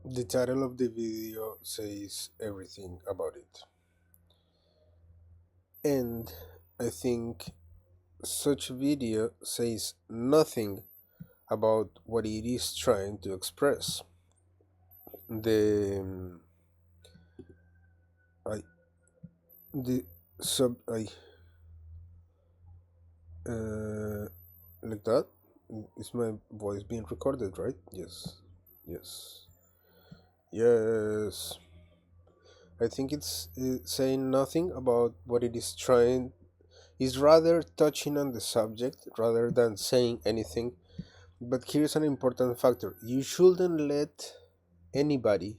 The title of the video says everything about it. And I think such video says nothing about what it is trying to express. The I the sub I uh like that. Is my voice being recorded, right? Yes. Yes. Yes. I think it's saying nothing about what it is trying, is rather touching on the subject rather than saying anything. But here's an important factor: you shouldn't let anybody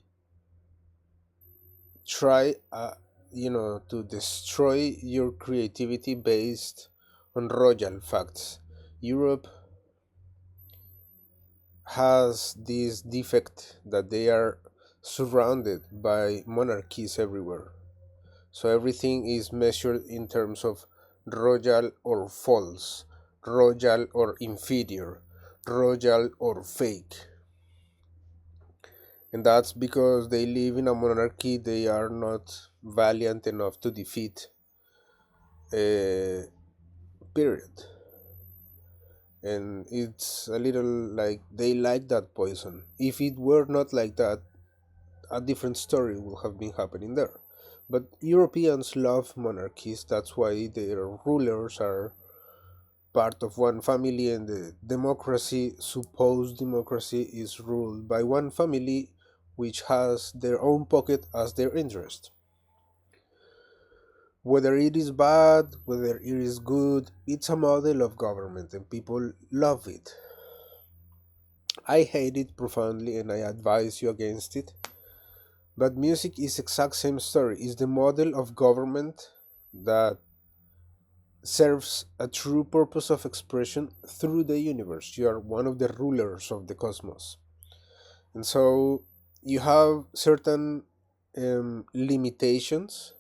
try, to destroy your creativity based on royal facts. Europe has this defect that they are surrounded by monarchies everywhere. So everything is measured in terms of royal or false, royal or inferior, royal or fake. And that's because they live in a monarchy, they are not valiant enough to defeat, a period. And it's a little like they like that poison. If it were not like that, a different story would have been happening there. But Europeans love monarchies, that's why their rulers are part of one family, and the democracy, supposed democracy, is ruled by one family which has their own pocket as their interest. Whether it is bad, whether it is good, it's a model of government and people love it. I hate it profoundly and I advise you against it. But music is exact same story. It's the model of government that serves a true purpose of expression through the universe. You are one of the rulers of the cosmos. And so you have certain limitations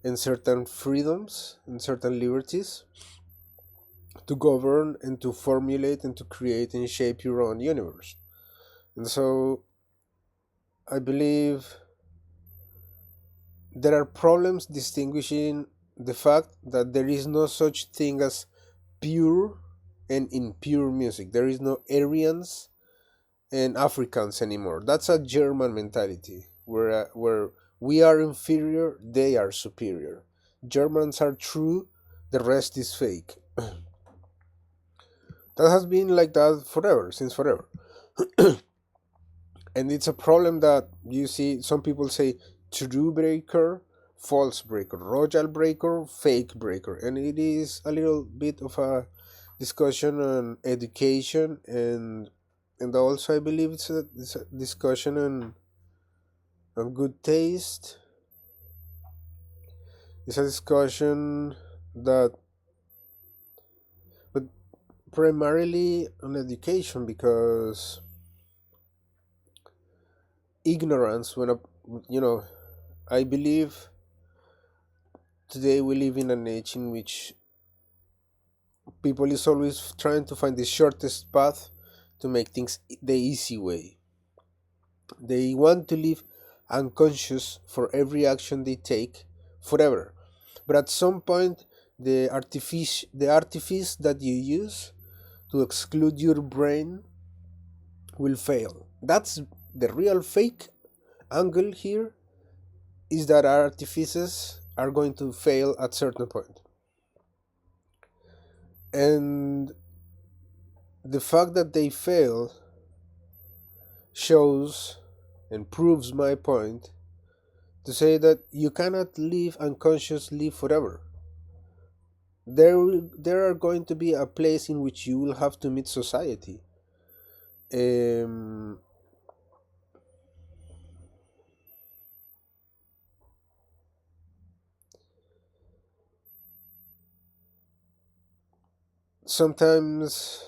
and certain freedoms and certain liberties to govern and to formulate and to create and shape your own universe. And so I believe there are problems distinguishing the fact that there is no such thing as pure and impure music. There is no Aryans and Africans anymore. That's a German mentality where we are inferior, they are superior. Germans are true, the rest is fake. That has been like that forever, since forever. And it's a problem that you see some people say true breaker, false breaker, royal breaker, fake breaker. And it is a little bit of a discussion on education, and also I believe it's a discussion on good taste. It's a discussion that, but primarily on education, because ignorance, I believe today we live in an age in which people is always trying to find the shortest path to make things the easy way. They want to live unconscious for every action they take forever. But at some point, the artifice that you use to exclude your brain will fail. That's the real fake angle here, is that artifices are going to fail at certain point. And the fact that they fail shows and proves my point to say that you cannot live unconsciously forever. There are going to be a place in which you will have to meet society. Um, Sometimes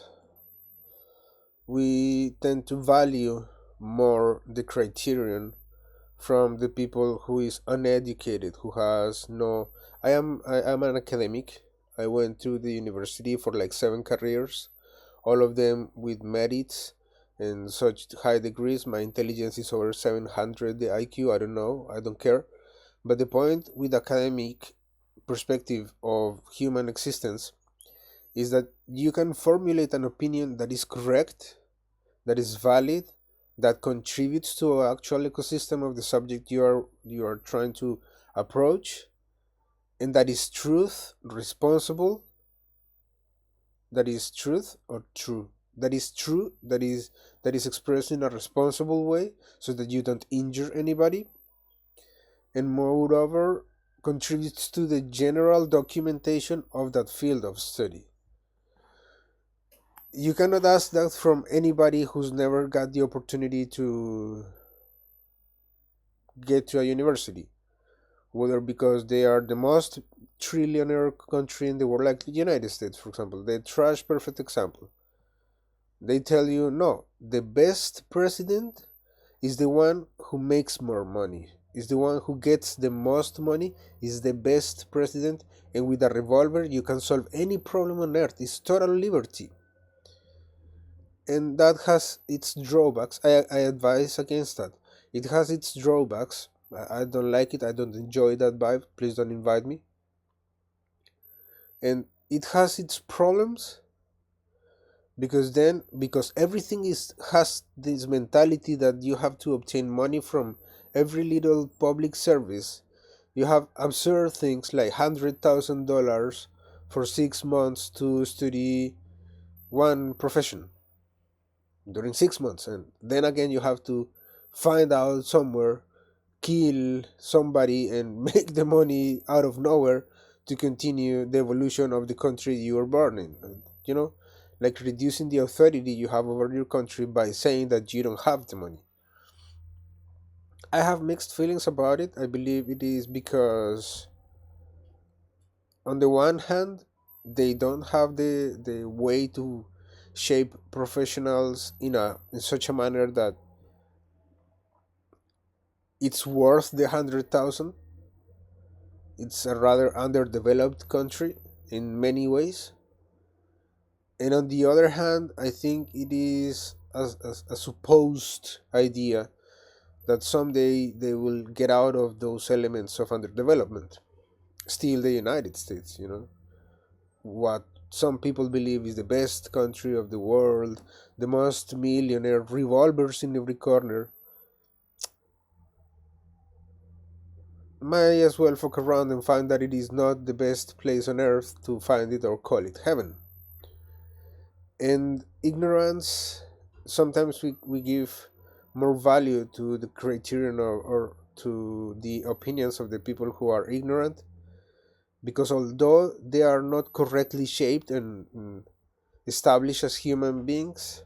we tend to value more the criterion from the people who is uneducated, who has no. I am an academic. I went to the university for like 7 careers, all of them with merits in such high degrees. My intelligence is over 700, the IQ, I don't know, I don't care. But the point with academic perspective of human existence is that you can formulate an opinion that is correct, that is valid, that contributes to an actual ecosystem of the subject you are trying to approach, and that is truth, responsible, that is truth or true, that is true, that is expressed in a responsible way so that you don't injure anybody, and moreover contributes to the general documentation of that field of study. You cannot ask that from anybody who's never got the opportunity to get to a university, whether because they are the most trillionaire country in the world, like the United States, for example, the trash perfect example. They tell you, no, the best president is the one who makes more money, is the one who gets the most money, is the best president, and with a revolver you can solve any problem on earth. It's total liberty. And that has its drawbacks. I advise against that. It has its drawbacks. I don't like it. I don't enjoy that vibe. Please don't invite me. And it has its problems because everything is has this mentality that you have to obtain money from every little public service. You have absurd things like $100,000 for 6 months to study one profession during 6 months, and then again you have to find out somewhere, kill somebody, and make the money out of nowhere to continue the evolution of the country you were born in. You know, like reducing the authority you have over your country by saying that you don't have the money. I have mixed feelings about it. I believe it is because, on the one hand, they don't have the way to shape professionals in such a manner that it's worth the 100,000. It's a rather underdeveloped country in many ways. And on the other hand, I think it is a supposed idea that someday they will get out of those elements of underdevelopment. Still, the United States, what some people believe is the best country of the world, the most millionaire, revolvers in every corner, might as well fuck around and find that it is not the best place on earth to find it or call it heaven. And ignorance, sometimes we give more value to the criterion or to the opinions of the people who are ignorant, because although they are not correctly shaped and established as human beings,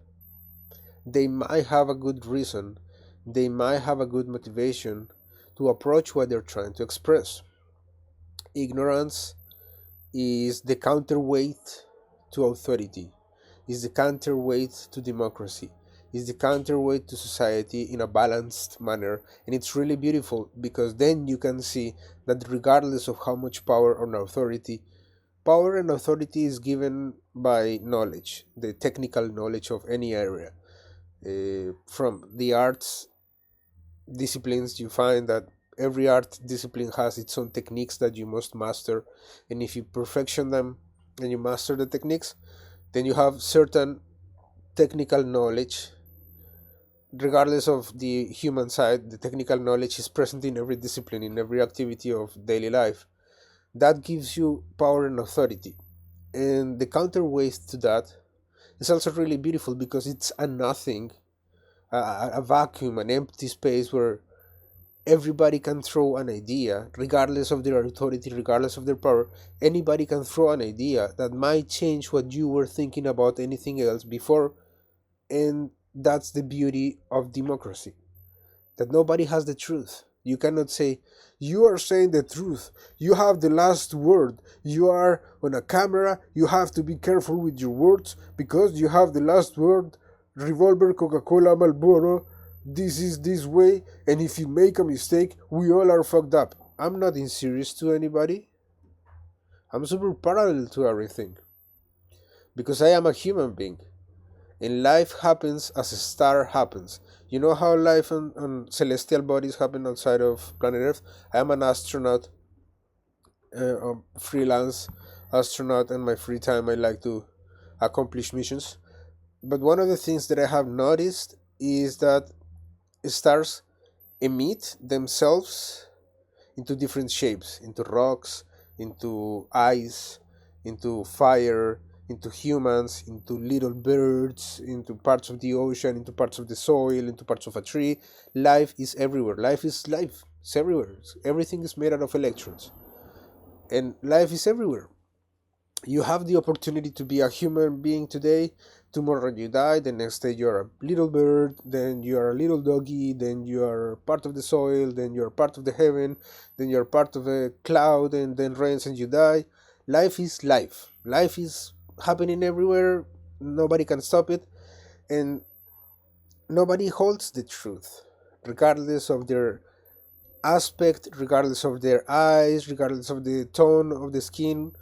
they might have a good reason, they might have a good motivation to approach what they're trying to express. Ignorance is the counterweight to authority, is the counterweight to democracy, is the counterweight to society in a balanced manner. And it's really beautiful because then you can see that regardless of how much power and authority is given by knowledge, the technical knowledge of any area. From the arts disciplines, you find that every art discipline has its own techniques that you must master, and if you perfection them and you master the techniques, then you have certain technical knowledge. Regardless of the human side, the technical knowledge is present in every discipline, in every activity of daily life. That gives you power and authority. And the counterweight to that is also really beautiful because it's a nothing, a vacuum, an empty space where everybody can throw an idea, regardless of their authority, regardless of their power. Anybody can throw an idea that might change what you were thinking about anything else before. And that's the beauty of democracy, that nobody has the truth. You cannot say, you are saying the truth, you have the last word, you are on a camera, you have to be careful with your words because you have the last word. Revolver, Coca-Cola, Marlboro, this is this way, and if you make a mistake, we all are fucked up. I'm not inserious to anybody. I'm super parallel to everything because I am a human being. and life happens as a star happens. You know how life on celestial bodies happen outside of planet Earth? I am an astronaut, a freelance astronaut, and my free time I like to accomplish missions. But one of the things that I have noticed is that stars emit themselves into different shapes, into rocks, into ice, into fire, into humans, into little birds, into parts of the ocean, into parts of the soil, into parts of a tree. Life is everywhere. Life is life. It's everywhere. Everything is made out of electrons. And life is everywhere. You have the opportunity to be a human being today. Tomorrow you die, the next day you're a little bird, then you are a little doggy, then you are part of the soil, then you're part of the heaven, then you're part of a cloud, and then rains and you die. Life is life. Life is happening everywhere. Nobody can stop it, and nobody holds the truth, regardless of their aspect, regardless of their eyes, regardless of the tone of the skin.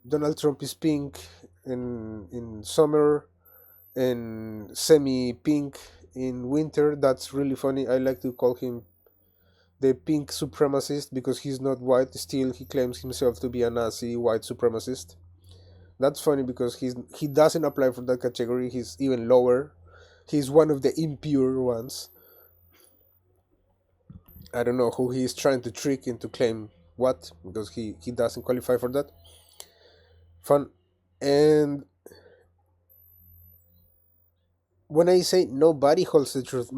Donald Trump is pink in summer and semi pink in winter. That's really funny. I like to call him the pink supremacist because he's not white. Still, he claims himself to be a Nazi white supremacist. That's funny because he doesn't apply for that category. He's even lower. He's one of the impure ones. I don't know who he's trying to trick into claim what because he doesn't qualify for that. Fun. And when I say nobody holds the truth,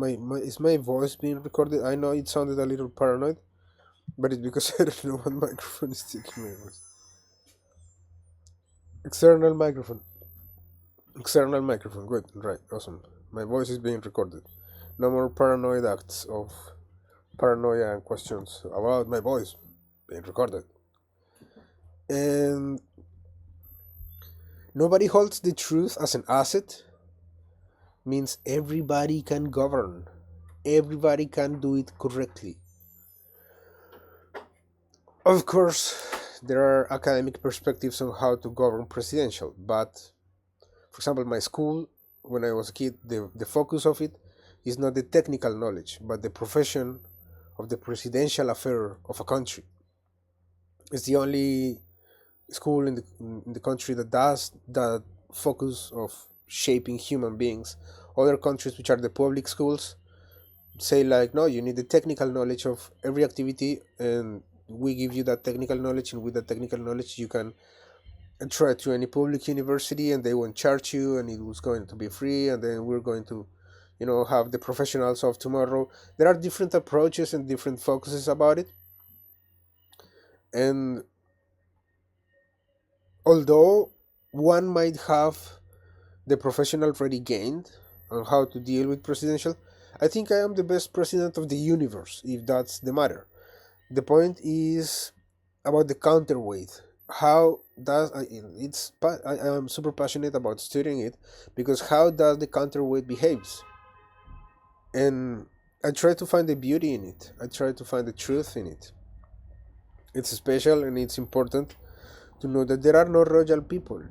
is my voice being recorded? I know it sounded a little paranoid, but it's because I don't know what microphone is taking my voice. External microphone. External microphone. Good. Right. Awesome. My voice is being recorded. No more paranoid acts of paranoia and questions about my voice being recorded. And nobody holds the truth as an asset means everybody can govern. Everybody can do it correctly. Of course, there are academic perspectives on how to govern presidential, but for example, my school, when I was a kid, the focus of it is not the technical knowledge, but the profession of the presidential affair of a country. It's the only school in the country that does that focus of shaping human beings. Other countries, which are the public schools, say like, no, you need the technical knowledge of every activity, and we give you that technical knowledge, and with that technical knowledge you can try to any public university and they won't charge you and it was going to be free, and then we're going to have the professionals of tomorrow. There are different approaches and different focuses about it, and although one might have the profession already gained on how to deal with presidential, I think I am the best president of the universe, if that's the matter. The point is about the counterweight. How does I am super passionate about studying it because how does the counterweight behaves? And I try to find the beauty in it. I try to find the truth in it. It's special and it's important to know that there are no royal people.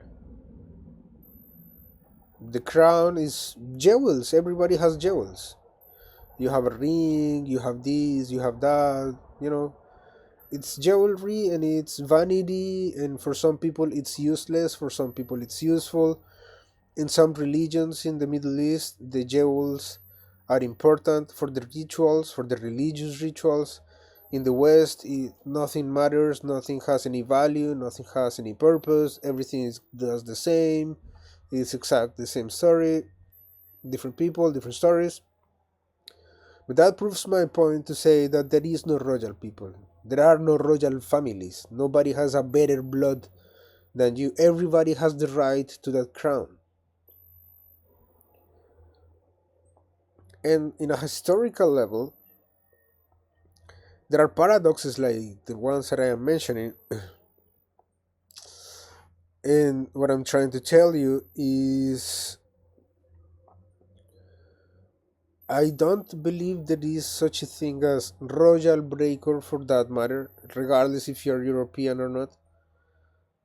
The crown is jewels. Everybody has jewels. You have a ring, you have this, you have that. It's jewelry and it's vanity, and for some people it's useless, for some people it's useful. In some religions in the Middle East, the jewels are important for the rituals, for the religious rituals. In the West, nothing matters, nothing has any value, nothing has any purpose, everything does the same. It's exactly the same story, different people, different stories. But that proves my point to say that there is no royal people. There are no royal families. Nobody has a better blood than you. Everybody has the right to that crown. And in a historical level, there are paradoxes like the ones that I am mentioning. And what I'm trying to tell you is I don't believe there is such a thing as royal breaker for that matter, regardless if you're European or not.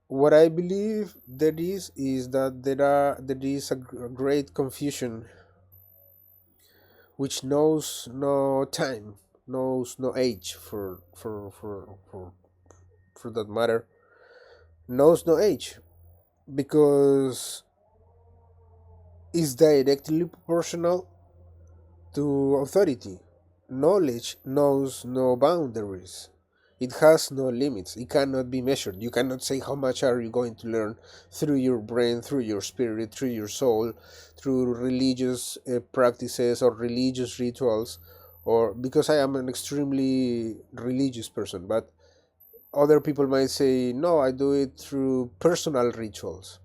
What I believe there is that there is a great confusion which knows no time, knows no age for that matter, knows no age because it's directly proportional to authority. Knowledge knows no boundaries. It has no limits. It cannot be measured. You cannot say how much are you going to learn through your brain, through your spirit, through your soul, through religious practices or religious rituals, or because I am an extremely religious person, but other people might say, no, I do it through personal rituals.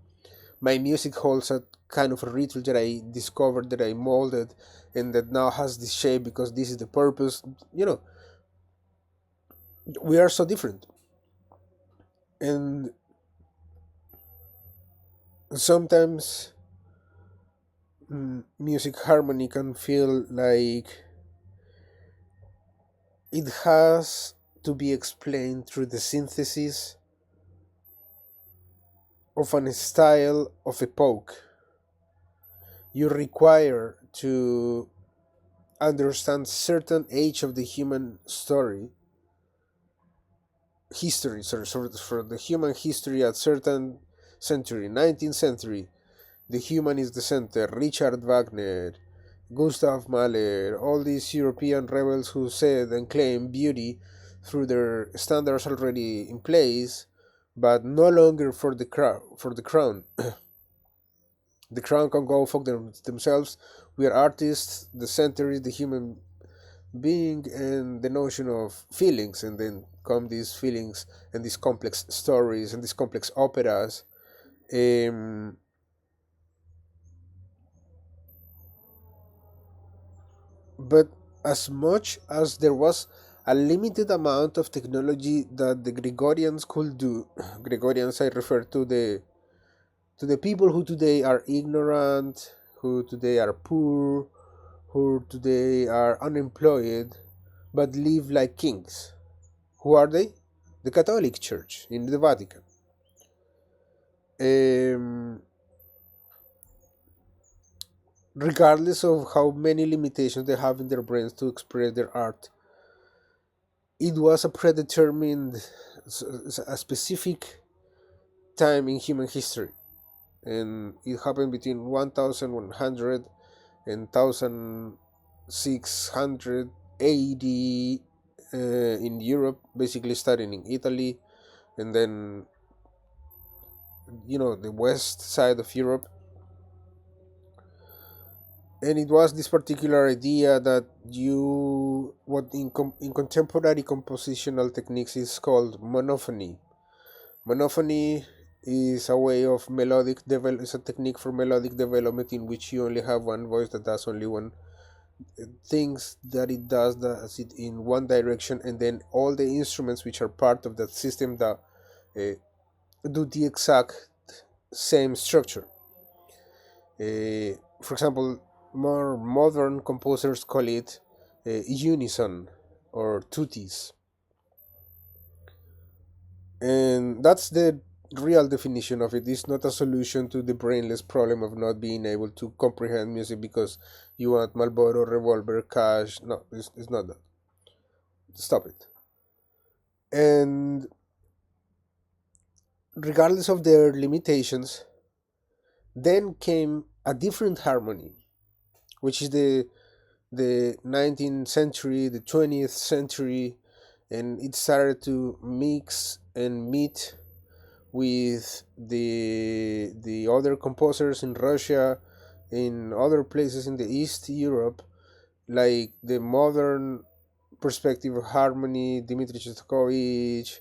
My music holds a kind of a ritual that I discovered, that I molded, and that now has this shape because this is the purpose. You know, we are so different. And sometimes music harmony can feel like it has to be explained through the synthesis of an style of epoch. You require to understand certain age of the human story history, for the human history at certain century, 19th century. The human is the center. Richard Wagner, Gustav Mahler, all these European rebels who said and claimed beauty through their standards already in place, but no longer for the crown. For the crown, the crown can go for themselves. We are artists. The center is the human being and the notion of feelings, and then come these feelings and these complex stories and these complex operas. Um, but as much as there was a limited amount of technology that the Gregorians could do, Gregorians, I refer to the people who today are ignorant, who today are poor, who today are unemployed, but live like kings. Who are they? The Catholic Church in the Vatican. Um, Regardless of how many limitations they have in their brains to express their art, it was a predetermined, a specific time in human history, and it happened between 1100 and 1680 in Europe, basically starting in Italy, and then the west side of Europe. And it was this particular idea that what in contemporary compositional techniques is called monophony. Monophony is a way of is a technique for melodic development in which you only have one voice that does only one things that it does it in one direction, and then all the instruments which are part of that system that do the exact same structure. For example, more modern composers call it unison or tutis, and that's the real definition of it. It's not a solution to the brainless problem of not being able to comprehend music because you want Marlboro, Revolver, Cash. No, it's not that. Stop it. And regardless of their limitations, then came a different harmony, which is the 19th century, the 20th century, and it started to mix and meet with the other composers in Russia, in other places in the East Europe, like the modern perspective of harmony, Dmitri Shostakovich,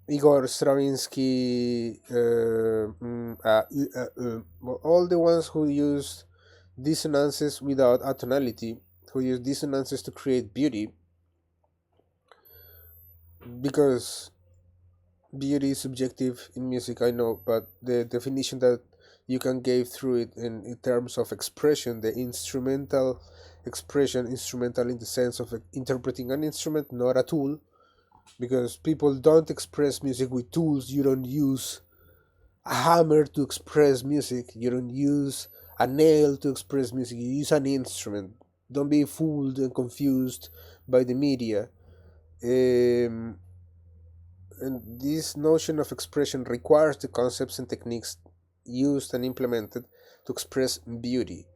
Igor Stravinsky, all the ones who used dissonances without atonality, who use dissonances to create beauty, because beauty is subjective in music, I know, but the definition that you can give through it in terms of expression, the instrumental expression, instrumental in the sense of interpreting an instrument, not a tool, because people don't express music with tools. You don't use a hammer to express music. You don't use a nail to express music. You use an instrument. Don't be fooled and confused by the media. Um, and this notion of expression requires the concepts and techniques used and implemented to express beauty.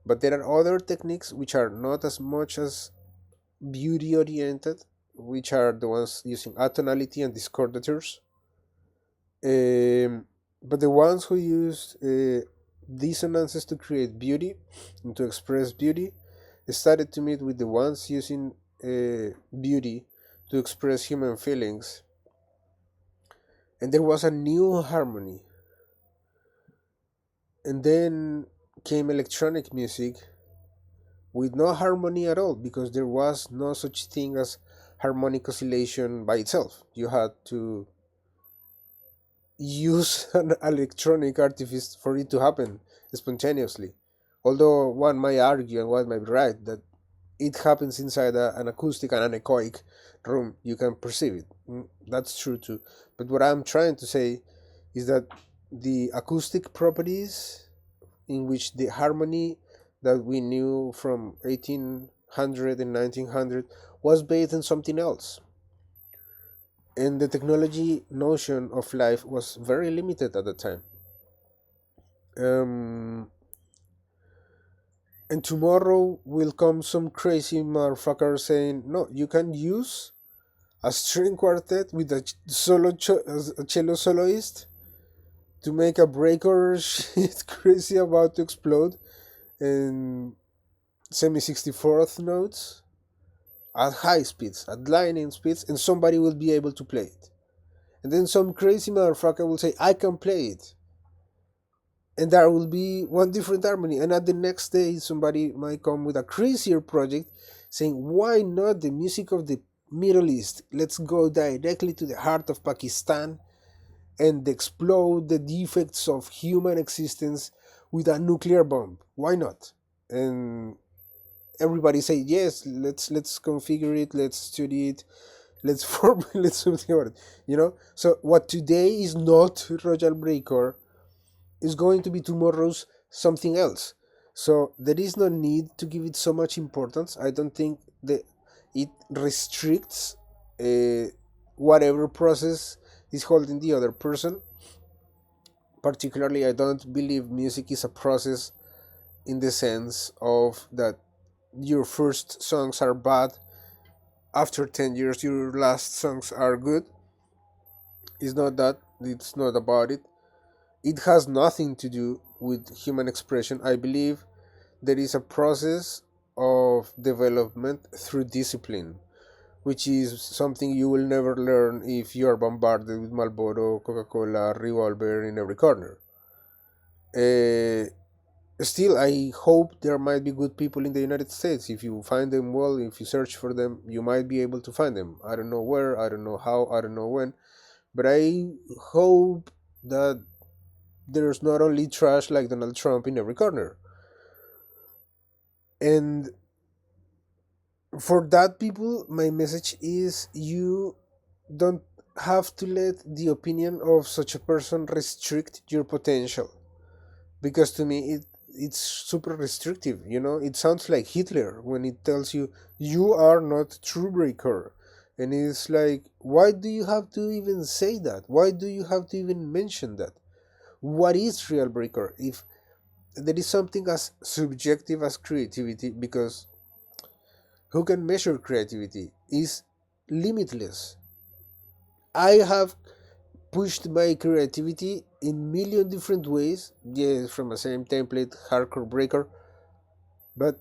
But there are other techniques which are not as much as beauty oriented, which are the ones using atonality and discordators. Um, but the ones who use dissonances to create beauty and to express beauty started to meet with the ones using beauty to express human feelings. And there was a new harmony. And then came electronic music with no harmony at all because there was no such thing as harmonic oscillation by itself. You had to use an electronic artifice for it to happen spontaneously. Although one might argue, and one might be right, that it happens inside an acoustic and anechoic room, you can perceive it. That's true too. But what I'm trying to say is that the acoustic properties in which the harmony that we knew from 1800 and 1900 was based on something else. And the technology notion of life was very limited at the time. Um, and tomorrow will come some crazy motherfucker saying, no, you can use a string quartet with a a cello soloist to make a breaker shit crazy about to explode and semi 64th notes at high speeds, at lightning speeds, and somebody will be able to play it. And then some crazy motherfucker will say, I can play it. And there will be one different harmony. And at the next day, somebody might come with a crazier project saying, why not the music of the Middle East? Let's go directly to the heart of Pakistan and explode the defects of human existence with a nuclear bomb. Why not? And everybody say yes. Let's configure it. Let's study it. Let's form. Let's something about it. So what today is not Royal Breaker is going to be tomorrow's something else. So there is no need to give it so much importance. I don't think that it restricts whatever process is holding the other person. Particularly, I don't believe music is a process in the sense of that your first songs are bad, after 10 years your last songs are good. It's not that, it's not about it. It has nothing to do with human expression. I believe there is a process of development through discipline, which is something you will never learn if you are bombarded with Marlboro, Coca-Cola, Revolver in every corner. Still, I hope there might be good people in the United States. If you find them, well, if you search for them, you might be able to find them. I don't know where, I don't know how, I don't know when, but I hope that there's not only trash like Donald Trump in every corner. And for that people, my message is you don't have to let the opinion of such a person restrict your potential. Because to me, it's super restrictive. It sounds like Hitler when it tells you you are not true breaker. And it's like, why do you have to even say that? Why do you have to even mention that? What is real breaker if there is something as subjective as creativity? Because who can measure creativity is limitless. I have pushed my creativity in million different ways, yes, from the same template, hardcore breaker, but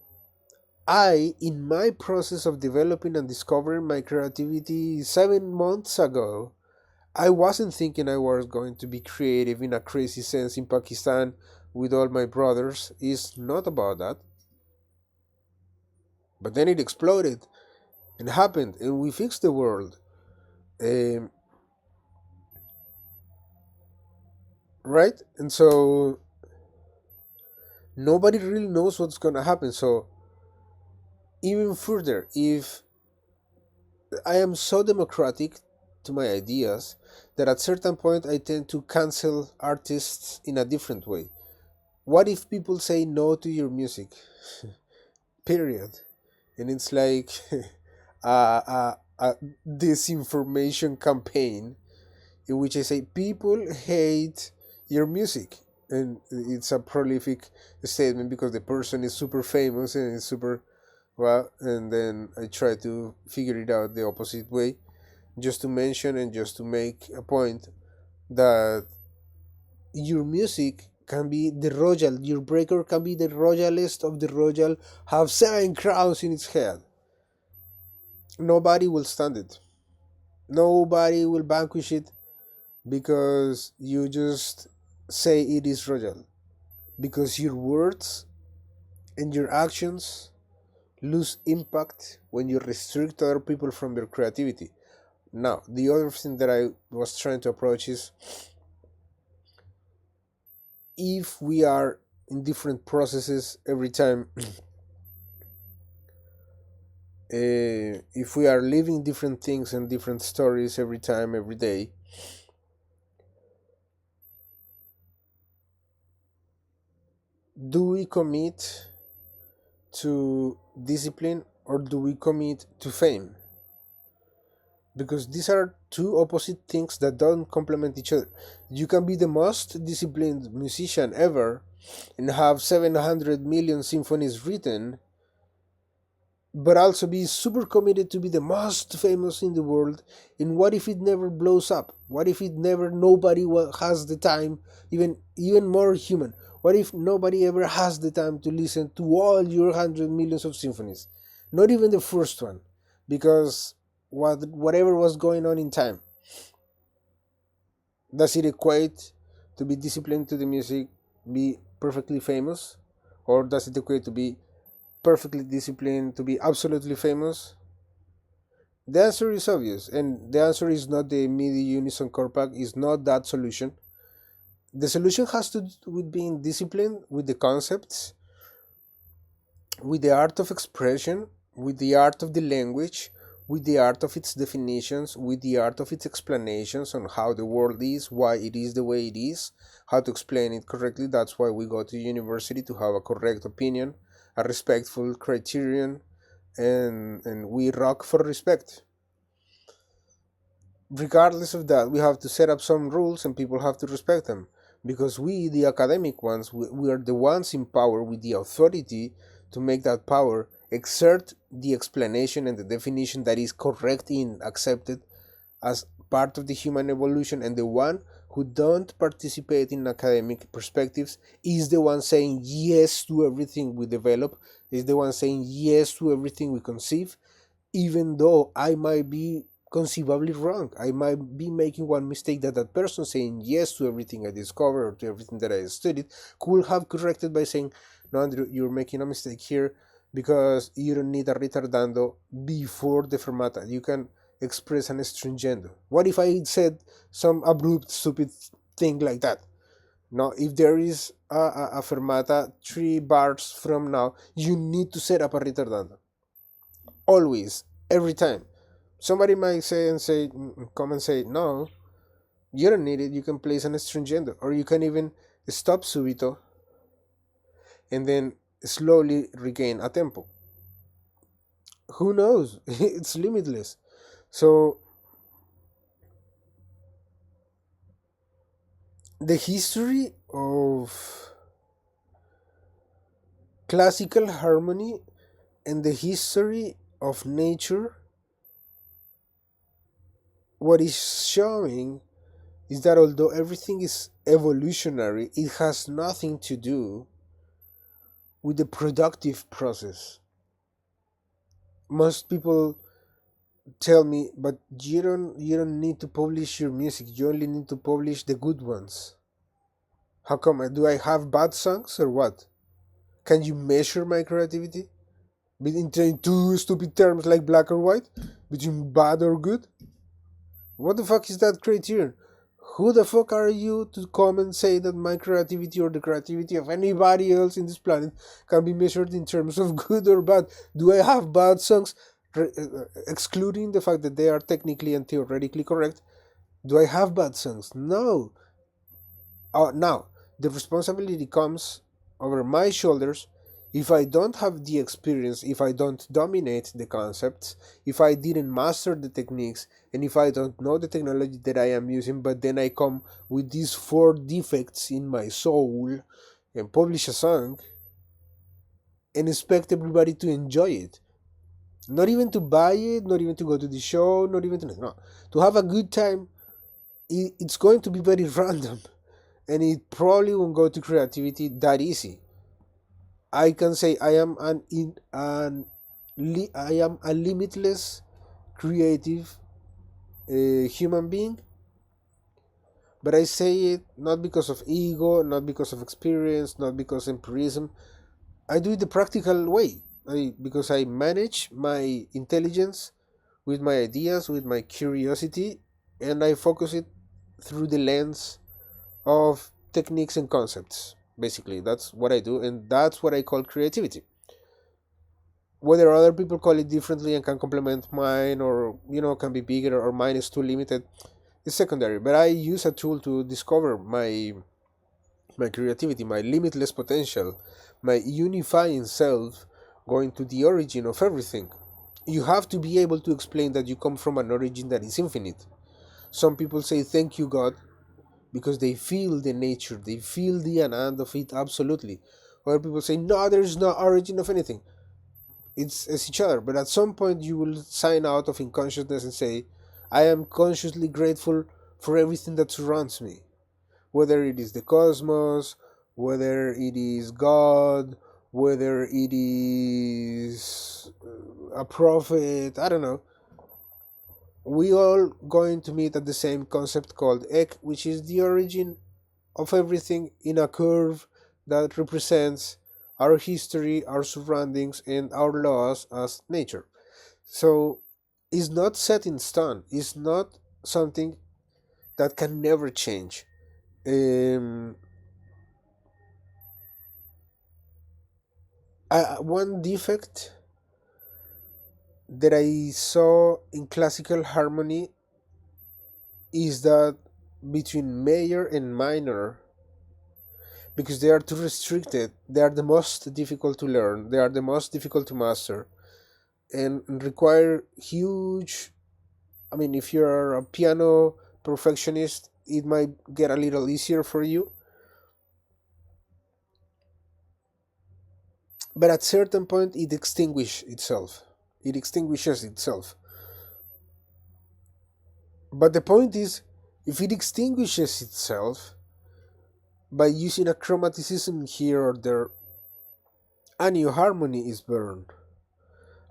in my process of developing and discovering my creativity 7 months ago, I wasn't thinking I was going to be creative in a crazy sense in Pakistan with all my brothers. It's not about that. But then it exploded and happened, and we fixed the world. Um, right? And so nobody really knows what's gonna happen. So even further, if I am so democratic to my ideas that at certain point I tend to cancel artists in a different way. What if people say no to your music? Period. And it's like a disinformation campaign in which I say people hate your music. And it's a prolific statement because the person is super famous and is super well, and then I try to figure it out the opposite way, just to mention and just to make a point that your music can be the royal, your breaker can be the royalest of the royal, have 7 crowns in its head. Nobody will stand it. Nobody will vanquish it because you just say it is royal. Because your words and your actions lose impact when you restrict other people from their creativity. Now, the other thing that I was trying to approach is if we are in different processes every time, if we are living different things and different stories every time, every day, do we commit to discipline or do we commit to fame? Because these are two opposite things that don't complement each other. You can be the most disciplined musician ever and have 700 million symphonies written, but also be super committed to be the most famous in the world. And what if it never blows up? What if it never nobody has the time, even more human? What if nobody ever has the time to listen to all your 100 millions of symphonies? Not even the first one, because whatever was going on in time, does it equate to be disciplined to the music, be perfectly famous, or does it equate to be perfectly disciplined to be absolutely famous? The answer is obvious, and the answer is not the MIDI unison core pack, is not that solution. The solution has to do with being disciplined with the concepts, with the art of expression, with the art of the language, with the art of its definitions, with the art of its explanations on how the world is, why it is the way it is, how to explain it correctly. That's why we go to university, to have a correct opinion, a respectful criterion, and we rock for respect. Regardless of that, we have to set up some rules and people have to respect them. Because we, the academic ones, we are the ones in power with the authority to make that power exert the explanation and the definition that is correct and accepted as part of the human evolution, and the one who don't participate in academic perspectives is the one saying yes to everything we develop, is the one saying yes to everything we conceive, even though I might be conceivably wrong. I might be making one mistake that that person saying yes to everything I discovered or to everything that I studied could have corrected by saying, no, Andrew, you're making a mistake here because you don't need a retardando before the fermata. You can express an stringendo. What if I said some abrupt, stupid thing like that? Now, if there is a fermata 3 bars from now, you need to set up a retardando. Always, every time. Somebody might come and say, no, you don't need it. You can place an stringendo, or you can even stop subito and then slowly regain a tempo. Who knows? It's limitless. So the history of classical harmony and the history of nature, what is showing is that although everything is evolutionary, it has nothing to do with the productive process. Most people tell me, but you don't need to publish your music. You only need to publish the good ones. How come? Do I have bad songs or what? Can you measure my creativity between two stupid terms like black or white, between bad or good? What the fuck is that criterion? Who the fuck are you to come and say that my creativity or the creativity of anybody else in this planet can be measured in terms of good or bad? Do I have bad songs? excluding the fact that they are technically and theoretically correct, do I have bad songs? No. Now, the responsibility comes over my shoulders if I don't have the experience, if I don't dominate the concepts, if I didn't master the techniques, and if I don't know the technology that I am using, but then I come with these four defects in my soul and publish a song and expect everybody to enjoy it. Not even to buy it, not even to go to the show, not even to no. To have a good time, it's going to be very random, and it probably won't go to creativity that easy. I can say I am a limitless creative human being, but I say it not because of ego, not because of experience, not because of empirism. I do it the practical way. Because I manage my intelligence with my ideas, with my curiosity, and I focus it through the lens of techniques and concepts. Basically, that's what I do, and that's what I call creativity. Whether other people call it differently and can complement mine, or can be bigger, or mine is too limited, is secondary. But I use a tool to discover my creativity, my limitless potential, my unifying self, going to the origin of everything. You have to be able to explain that you come from an origin that is infinite. Some people say thank you, God, because they feel the nature, they feel the and of it absolutely. Other people say no, there's no origin of anything. It's each other. But at some point, you will sign out of unconsciousness and say, I am consciously grateful for everything that surrounds me, whether it is the cosmos, whether it is God, whether it is a prophet, I don't know. We all going to meet at the same concept called ek, which is the origin of everything in a curve that represents our history, our surroundings, and our laws as nature. So it's not set in stone. It's not something that can never change. Um, one defect that I saw in classical harmony is that between major and minor, because they are too restricted, they are the most difficult to learn, they are the most difficult to master, and require huge. I mean, if you're a piano perfectionist, it might get a little easier for you, but at certain point, it extinguishes itself. But the point is, if it extinguishes itself by using a chromaticism here or there, a new harmony is burned.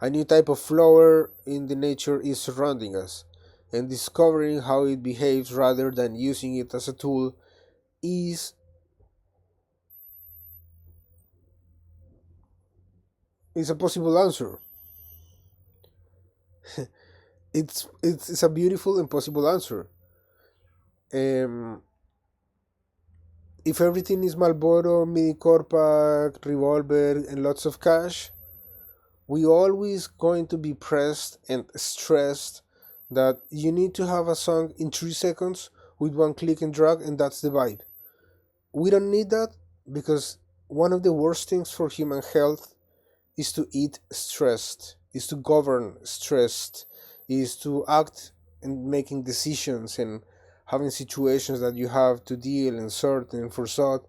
A new type of flower in the nature is surrounding us, and discovering how it behaves rather than using it as a tool is is a possible answer. It's a beautiful and possible answer. Um, if everything is Marlboro, mini Corpac, revolver, and lots of cash, we always going to be pressed and stressed that you need to have a song in 3 seconds with one click and drag, and that's the vibe. We don't need that, because one of the worst things for human health is to eat stressed, is to govern stressed, is to act and making decisions and having situations that you have to deal and sort and foresort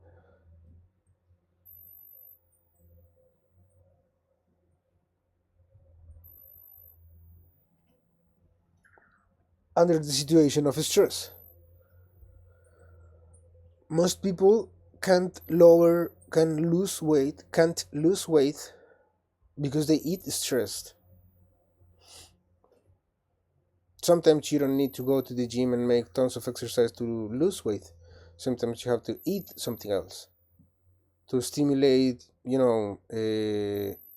under the situation of stress. Most people can't lose weight because they eat stressed. Sometimes you don't need to go to the gym and make tons of exercise to lose weight. Sometimes you have to eat something else to stimulate,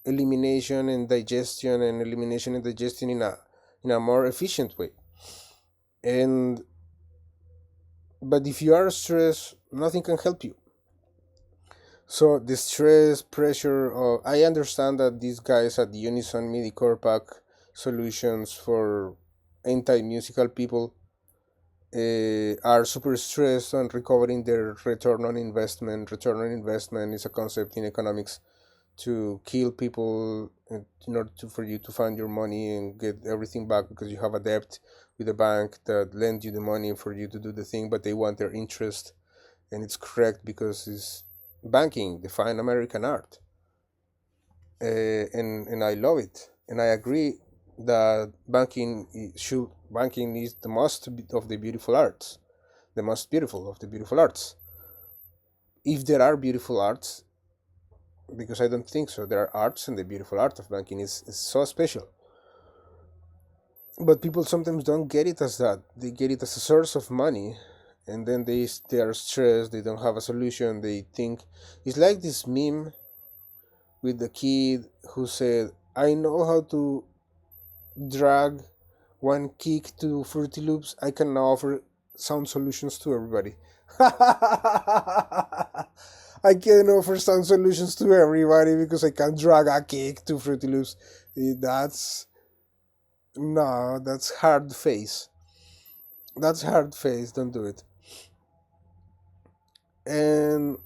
elimination and digestion, and elimination and digestion in a more efficient way. And but if you are stressed, nothing can help you. So the stress, pressure. I understand that these guys at the Unison MIDI Core Pack solutions for anti-musical people are super stressed on recovering their return on investment. Return on investment is a concept in economics to kill people in order for you to find your money and get everything back because you have a debt with a bank that lends you the money for you to do the thing, but they want their interest. And it's correct because it's banking, the fine American art. And I love it. And I agree that banking is the most of the beautiful arts, the most beautiful of the beautiful arts. If there are beautiful arts, because I don't think so, there are arts, and the beautiful art of banking is so special. But people sometimes don't get it as that. They get it as a source of money, and then they are stressed. They don't have a solution. They think it's like this meme with the kid who said, "I know how to drag one kick to Fruity Loops. I can now offer sound solutions to everybody." I can offer sound solutions to everybody because I can drag a kick to Fruity Loops. That's no, that's hard face. That's hard face. Don't do it. And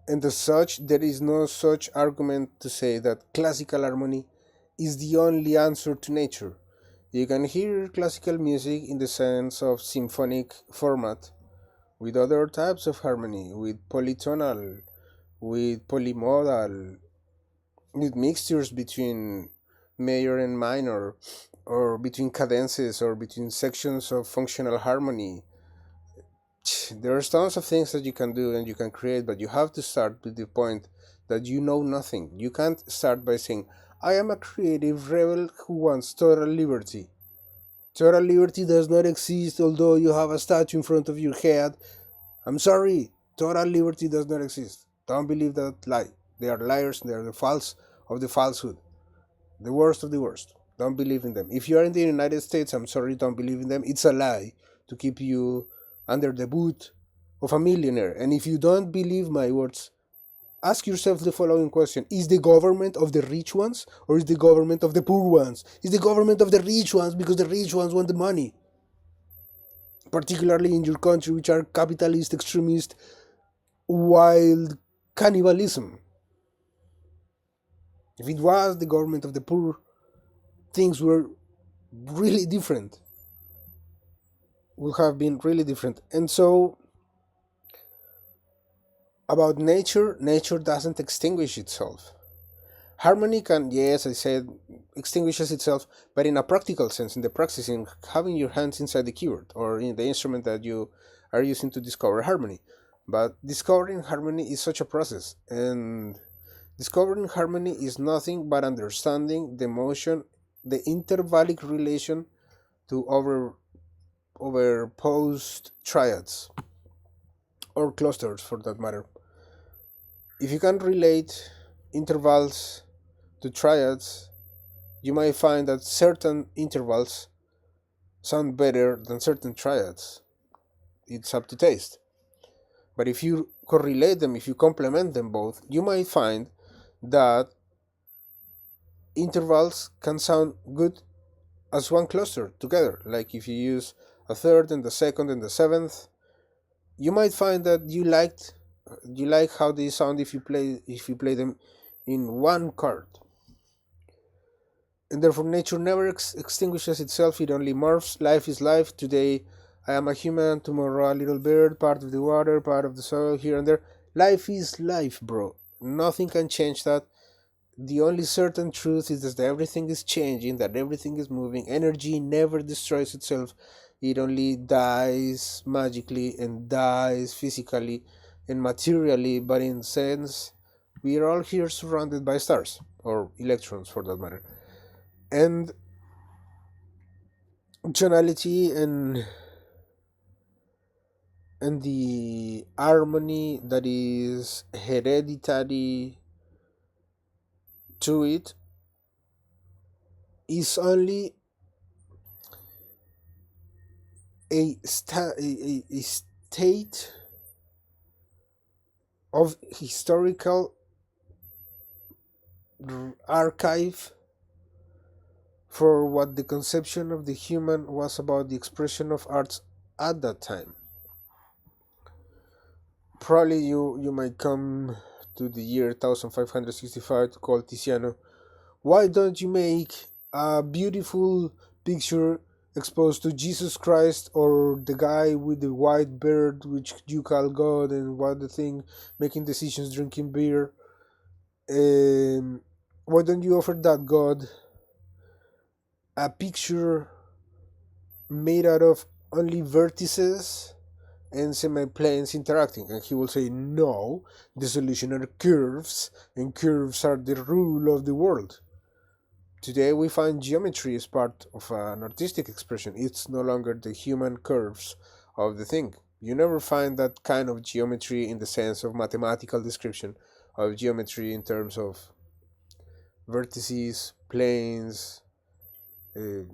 as such, there is no such argument to say that classical harmony is the only answer to nature. You can hear classical music in the sense of symphonic format with other types of harmony, with polytonal, with polymodal, with mixtures between major and minor, or between cadences, or between sections of functional harmony. There's tons of things that you can do and you can create, but you have to start with the point that you know nothing. You can't start by saying, I am a creative rebel who wants total liberty. Total liberty does not exist, although you have a statue in front of your head. I'm sorry, total liberty does not exist. Don't believe that lie. They are liars, they are the false of the falsehood. The worst of the worst. Don't believe in them. If you are in the United States, I'm sorry, don't believe in them. It's a lie to keep you under the boot of a millionaire. And if you don't believe my words, ask yourself the following question. Is the government of the rich ones or is the government of the poor ones? Is the government of the rich ones because the rich ones want the money? Particularly in your country, which are capitalist, extremist, wild cannibalism. If it was the government of the poor, things were really different. Would have been really different. And so, about nature, nature doesn't extinguish itself. Harmony can, yes, I said, extinguishes itself, but in a practical sense, in the practice, in having your hands inside the keyboard or in the instrument that you are using to discover harmony. But discovering harmony is such a process, and discovering harmony is nothing but understanding the motion, the intervallic relation to overposed triads or clusters for that matter. If you can relate intervals to triads, you might find that certain intervals sound better than certain triads. It's up to taste. But if you correlate them, if you complement them both, you might find that intervals can sound good as one cluster together. Like if you use a third and the second and the seventh, you might find that you like how they sound if you play them in one card. And therefore nature never extinguishes itself, it only morphs. Life is life. Today I am a human, tomorrow a little bird, part of the water, part of the soil, here and there. Life is life, bro. Nothing can change that. The only certain truth is that everything is changing, that everything is moving. Energy never destroys itself. It only dies magically and dies physically and materially, but in sense, we are all here surrounded by stars, or electrons for that matter. And tonality and the harmony that is hereditary to it is only a state of historical archive for what the conception of the human was about the expression of arts at that time. Probably you might come to the year 1565 to call Tiziano. Why don't you make a beautiful picture exposed to Jesus Christ or the guy with the white beard, which you call God, and what the thing making decisions, drinking beer? Um, why don't you offer that God a picture made out of only vertices and semi-planes interacting? And he will say, no, the solution are curves, and curves are the rule of the world. Today we find geometry as part of an artistic expression. It's no longer the human curves of the thing. You never find that kind of geometry in the sense of mathematical description of geometry in terms of vertices, planes, uh,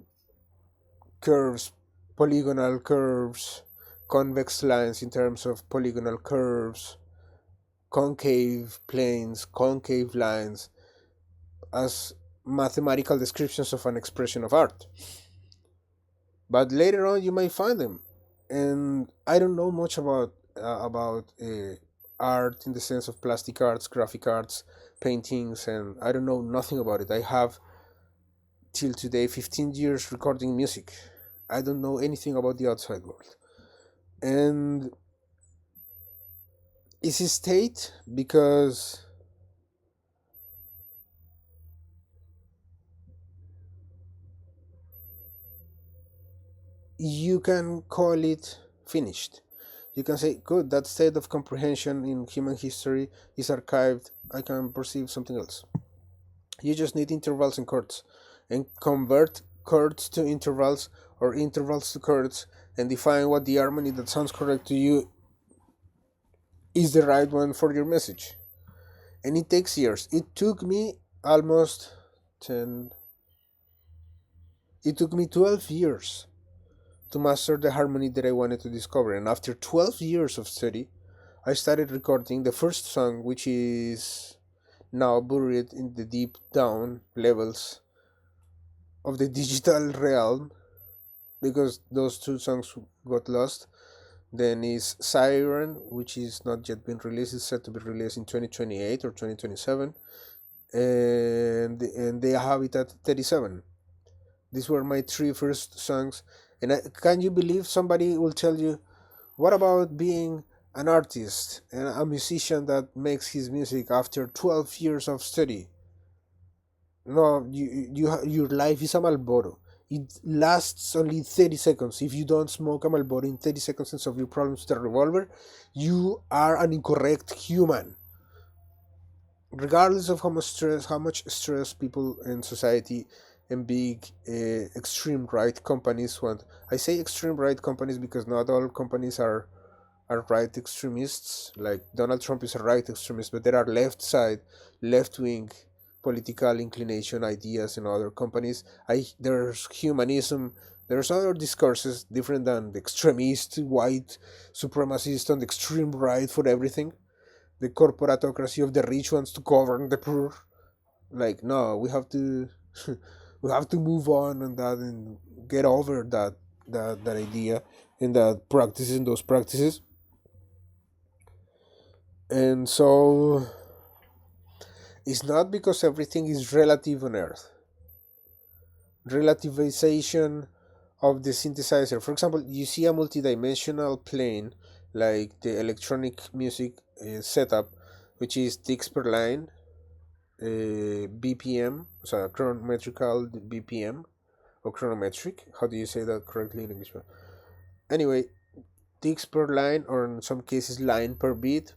curves, polygonal curves, convex lines in terms of polygonal curves, concave planes, concave lines, as mathematical descriptions of an expression of art. But later on, you may find them. And I don't know much about art in the sense of plastic arts, graphic arts, paintings, and I don't know nothing about it. I have till today 15 years recording music. I don't know anything about the outside world. And it's a state because you can call it finished. You can say, good, that state of comprehension in human history is archived. I can perceive something else. You just need intervals and chords, and convert chords to intervals or intervals to chords, and define what the harmony that sounds correct to you is the right one for your message. And it takes years. Almost 10, it took me 12 years to master the harmony that I wanted to discover. And after 12 years of study, I started recording the first song, which is now buried in the deep down levels of the digital realm because those two songs got lost. Then is Siren, which is not yet been released. It's set to be released in 2028 or 2027. And the Habitat 37. These were my three first songs. And can you believe somebody will tell you, what about being an artist and a musician that makes his music after 12 years of study? No, your life is a Malboro. It lasts only 30 seconds. If you don't smoke a Malboro in 30 seconds and solve your problems with a revolver, you are an incorrect human. Regardless of how much stress people in society and big extreme right companies want. I say extreme right companies because not all companies are right extremists. Like Donald Trump is a right extremist, but there are left wing political inclination ideas in other companies. There's humanism. There's other discourses different than the extremist, white supremacist, and the extreme right for everything. The corporatocracy of the rich wants to govern the poor. Like, no, we have to we have to move on and that and get over that idea and that practices and those practices. And so it's not because everything is relative on Earth. Relativization of the synthesizer. For example, you see a multidimensional plane like the electronic music setup, which is ticks per line, BPM, so chronometrical BPM or chronometric. How do you say that correctly in English? Anyway, ticks per line, or in some cases line per beat.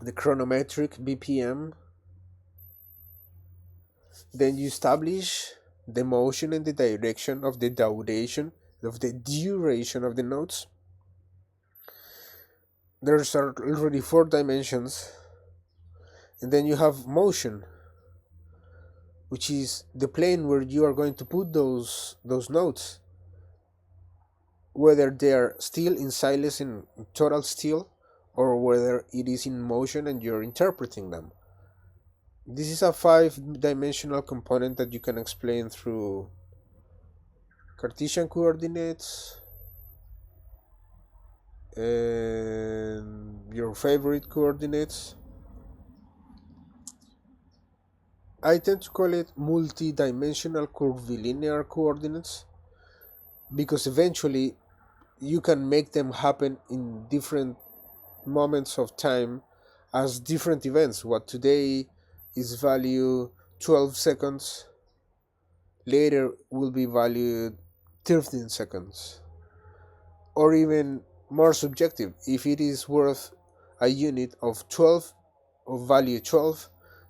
The chronometric BPM. Then you establish the motion and the direction of the duration of the notes. There's already four dimensions, and then you have motion, which is the plane where you are going to put those notes, whether they are still in silence, in total still, or whether it is in motion and you're interpreting them. This is a five-dimensional component that you can explain through Cartesian coordinates and your favorite coordinates. I tend to call it multi-dimensional curvilinear coordinates because eventually you can make them happen in different moments of time as different events. What today is value 12 seconds later will be valued 13 seconds, or even more subjective. If it is worth a unit of 12, of value 12,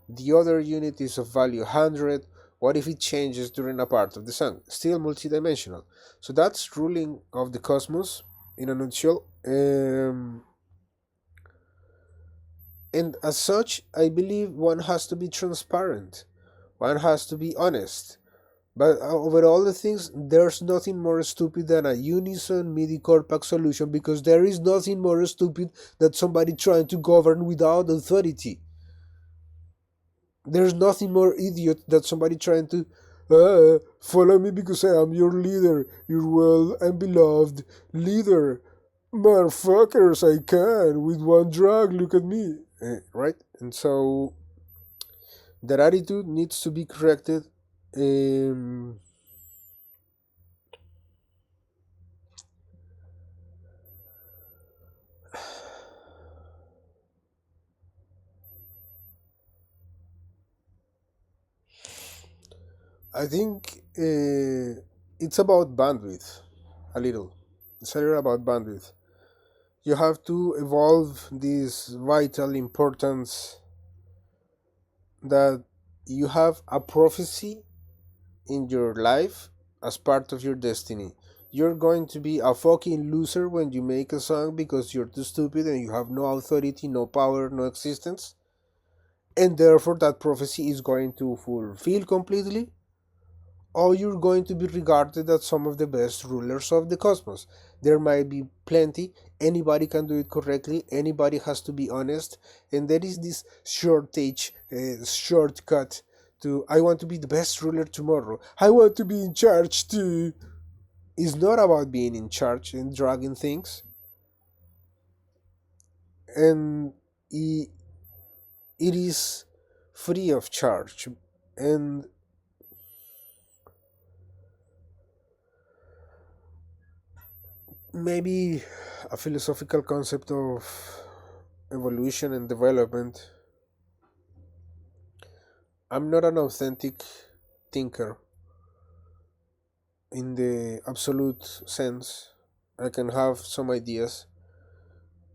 the other unit is of value 100. What if it changes during a part of the song? Still multidimensional. So that's ruling of the cosmos in a nutshell. And as such, I believe one has to be transparent. One has to be honest. But over all the things, there's nothing more stupid than a unison MIDI core pack solution because there is nothing more stupid than somebody trying to govern without authority. There's nothing more idiot than somebody trying to follow me because I am your leader, your well and beloved leader. Motherfuckers, I can with one drag. Look at me, right? And so that attitude needs to be corrected. Um, I think it's about bandwidth, a little. It's a little about bandwidth. You have to evolve this vital importance that you have a prophecy in your life as part of your destiny. You're going to be a fucking loser when you make a song because you're too stupid and you have no authority, no power, no existence. And therefore, that prophecy is going to fulfill completely, or you're going to be regarded as some of the best rulers of the cosmos. There might be plenty, anybody can do it correctly, anybody has to be honest, and there is this shortcut to I want to be the best ruler tomorrow. I want to be in charge too. It's not about being in charge and dragging things, and it, it is free of charge. And maybe a philosophical concept of evolution and development. I'm not an authentic thinker in the absolute sense. I can have some ideas,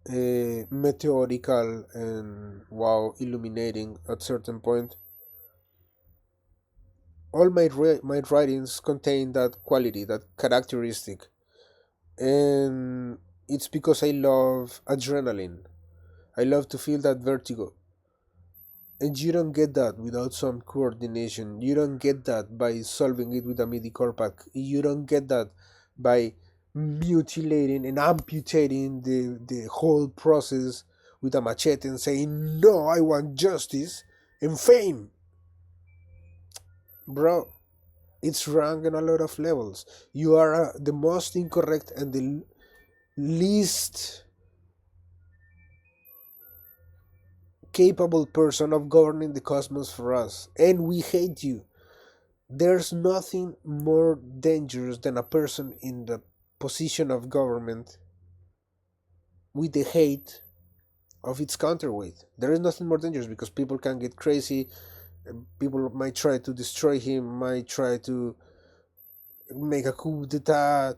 meteorical and wow, illuminating at certain point. All my writings contain that quality, that characteristic, and it's because I love adrenaline. I love to feel that vertigo. And you don't get that without some coordination. You don't get that by solving it with a MIDI core pack. You don't get that by mutilating and amputating the whole process with a machete and saying, no, I want justice and fame. Bro, it's wrong on a lot of levels. You are the most incorrect and the least capable person of governing the cosmos for us. And we hate you. There's nothing more dangerous than a person in the position of government with the hate of its counterweight. There is nothing more dangerous because people can get crazy. People might try to destroy him, might try to make a coup d'etat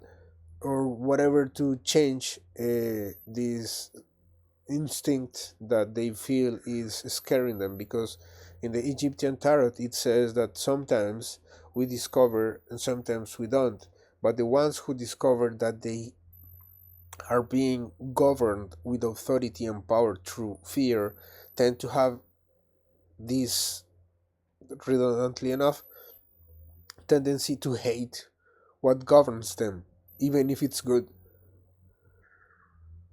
or whatever to change this instinct that they feel is scaring them, because in the Egyptian tarot it says that sometimes we discover and sometimes we don't, but the ones who discover that they are being governed with authority and power through fear tend to have this, redundantly enough, tendency to hate what governs them, even if it's good.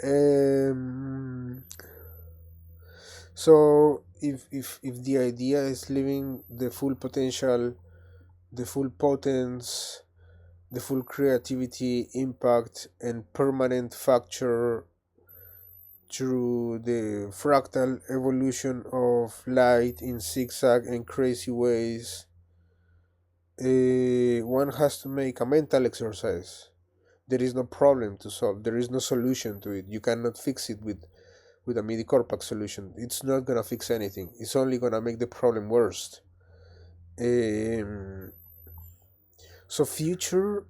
Um, so if the idea is living the full potential, the full potence, the full creativity, impact, and permanent factor through the fractal evolution of light in zigzag and crazy ways, one has to make a mental exercise. There is no problem to solve. There is no solution to it. You cannot fix it with a MIDI Corpax solution. It's not gonna fix anything. It's only gonna make the problem worse. Um, so future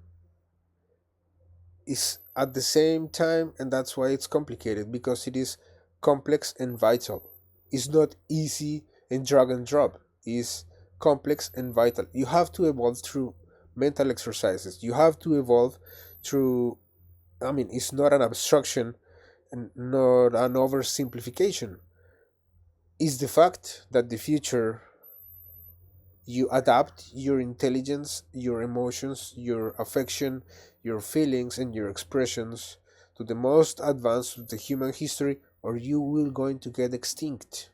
is at the same time, and that's why it's complicated, because it is complex and vital. It's not easy and drag and drop. It's complex and vital. You have to evolve through mental exercises. You have to evolve through, I mean, it's not an abstraction and not an oversimplification. It's the fact that the future, you adapt your intelligence, your emotions, your affection, your feelings, and your expressions to the most advanced of the human history, or you will going to get extinct.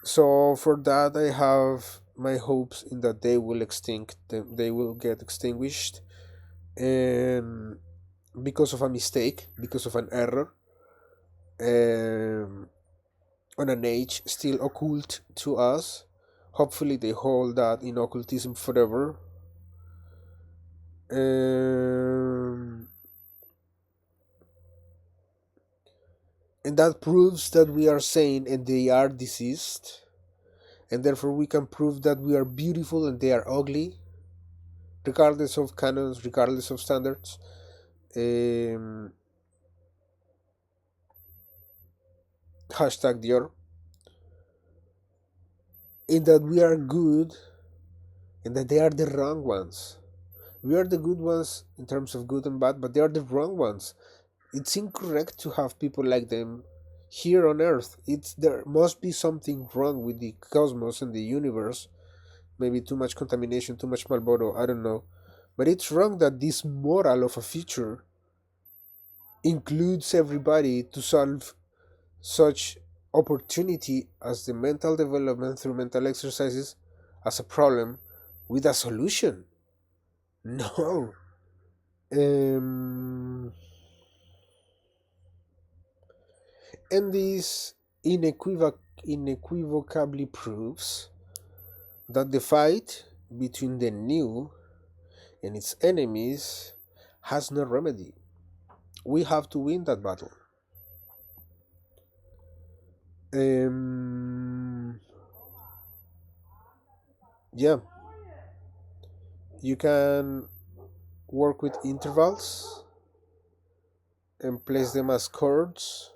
So for that, I have my hopes in that they will extinct, they will get extinguished, and because of a mistake, because of an error, um, on an age still occult to us. Hopefully, they hold that in occultism forever. Um, and that proves that we are sane and they are deceased, and therefore we can prove that we are beautiful and they are ugly, regardless of canons, regardless of standards. Um, hashtag Dior. In that we are good and that they are the wrong ones. We are the good ones in terms of good and bad, but they are the wrong ones. It's incorrect to have people like them here on Earth. It's there must be something wrong with the cosmos and the universe. Maybe too much contamination, too much Malboro, I don't know. But it's wrong that this moral of a future includes everybody to solve such opportunity as the mental development through mental exercises as a problem with a solution. No. Um, and this unequivocably proves that the fight between the new and its enemies has no remedy. We have to win that battle. Um, yeah, you can work with intervals and place them as chords,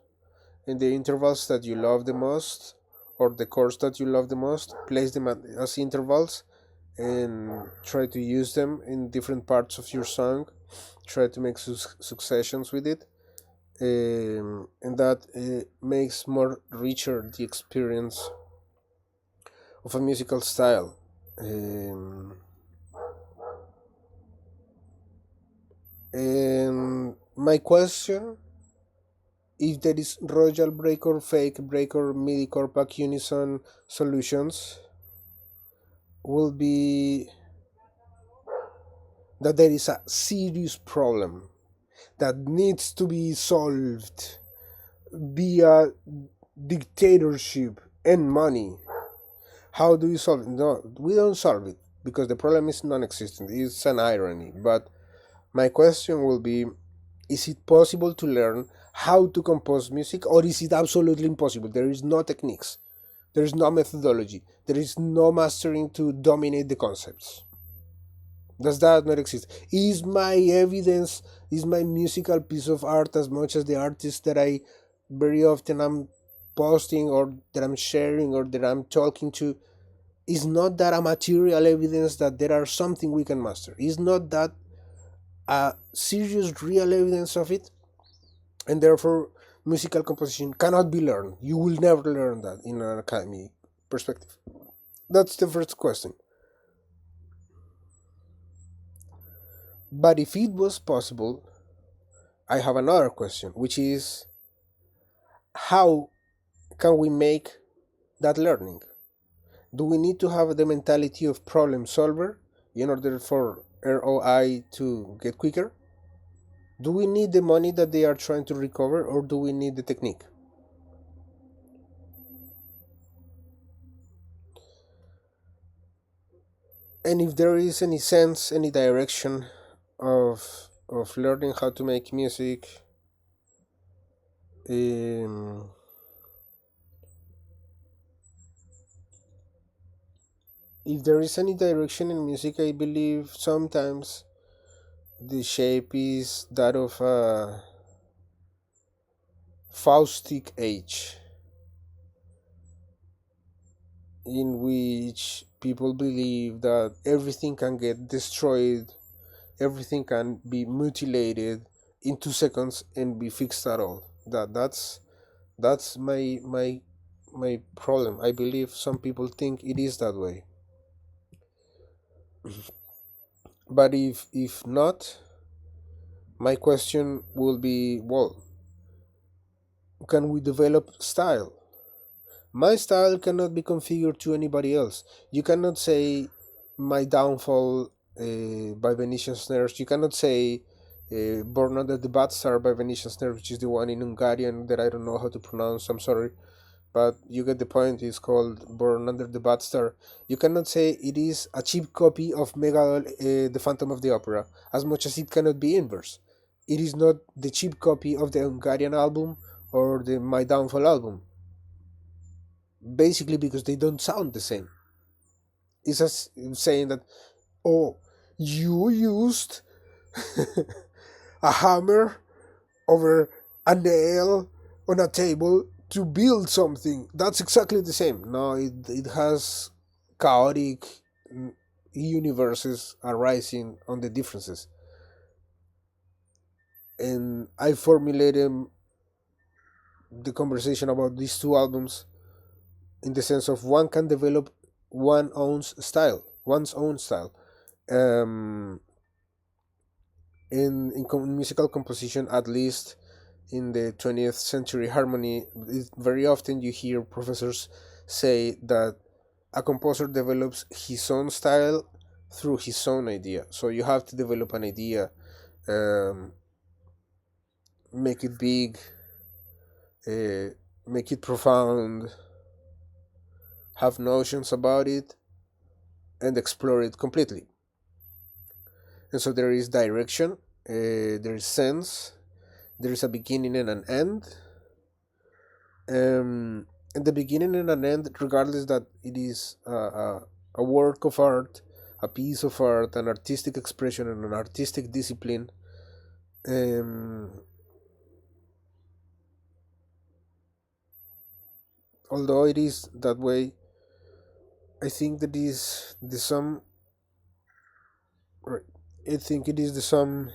and the intervals that you love the most, or the chords that you love the most, place them as intervals and try to use them in different parts of your song. Try to make successions with it, and that makes more richer the experience of a musical style. Um, and my question, if there is royal breaker, fake breaker, MIDI Corpac unison solutions, will be that there is a serious problem that needs to be solved via dictatorship and money. How do you solve it? No, we don't solve it because the problem is non existent. It's an irony. But my question will be, is it possible to learn how to compose music, or is it absolutely impossible? There is no techniques, there is no methodology, there is no mastering to dominate the concepts. Does that not exist? Is my evidence, is my musical piece of art as much as the artist that I very often am posting or that I'm sharing or that I'm talking to? Is not that a material evidence that there are something we can master? Is not that a serious real evidence of it? And therefore musical composition cannot be learned. You will never learn that in an academy perspective. That's the first question. But if it was possible, I have another question, which is, how can we make that learning? Do we need to have the mentality of problem solver in order for ROI to get quicker? Do we need the money that they are trying to recover, or do we need the technique? And if there is any sense, any direction of learning how to make music, um, if there is any direction in music, I believe sometimes the shape is that of a Faustic age, in which people believe that everything can get destroyed, everything can be mutilated in 2 seconds and be fixed at all. That's my problem. I believe some people think it is that way, but if not, my question will be, well, can we develop style? My style cannot be configured to anybody else. You cannot say my downfall by Venetian Snares. You cannot say Born Under the Bad Star by Venetian Snares, which is the one in Hungarian that I don't know how to pronounce. I'm sorry. But you get the point. It's called Born Under the Bad Star. You cannot say it is a cheap copy of Megadol, The Phantom of the Opera, as much as it cannot be inverse. It is not the cheap copy of the Hungarian album or the My Downfall album, basically because they don't sound the same. It's as saying that, oh, you used a hammer over a nail on a table to build something. That's exactly the same. No, it has chaotic universes arising on the differences. And I formulated the conversation about these two albums in the sense of one can develop one's own style. Um, in musical composition, at least in the 20th century harmony, very often you hear professors say that a composer develops his own style through his own idea. So you have to develop an idea, um, make it big, uh, make it profound, have notions about it, and explore it completely. And so there is direction, there is sense, there is a beginning and an end. And the beginning and an end, regardless that it is a work of art, a piece of art, an artistic expression, and an artistic discipline. Um, Although it is that way, I think that is the sum. Right, I think it is the sum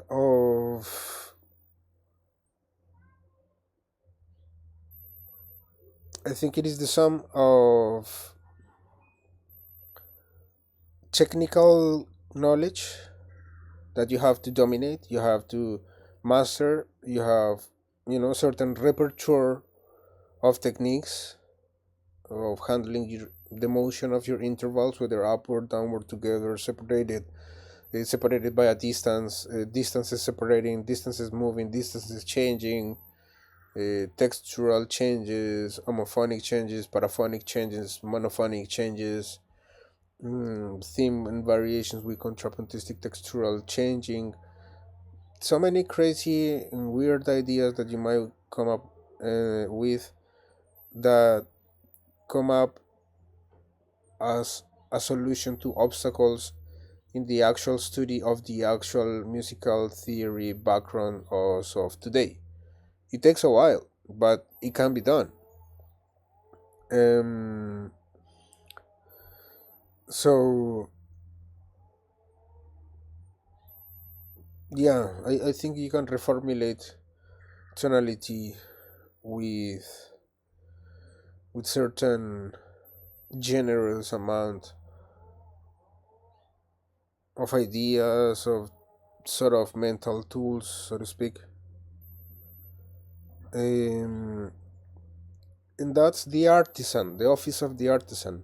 of. I think it is the sum of technical knowledge that you have to dominate, you have to master, you have, certain repertoire of techniques of handling the motion of your intervals, whether upward, downward, together, separated, separated by a distance, distances separating, distances moving, distances changing, textural changes, homophonic changes, paraphonic changes, monophonic changes, theme and variations with contrapuntistic textural changing. So many crazy and weird ideas that you might come up with, that come up as a solution to obstacles in the actual study of the actual musical theory background of today. It takes a while, but it can be done. Um, so yeah, I think you can reformulate tonality with certain generous amount of ideas, of sort of mental tools, so to speak. um, and that's the artisan, the office of the artisan,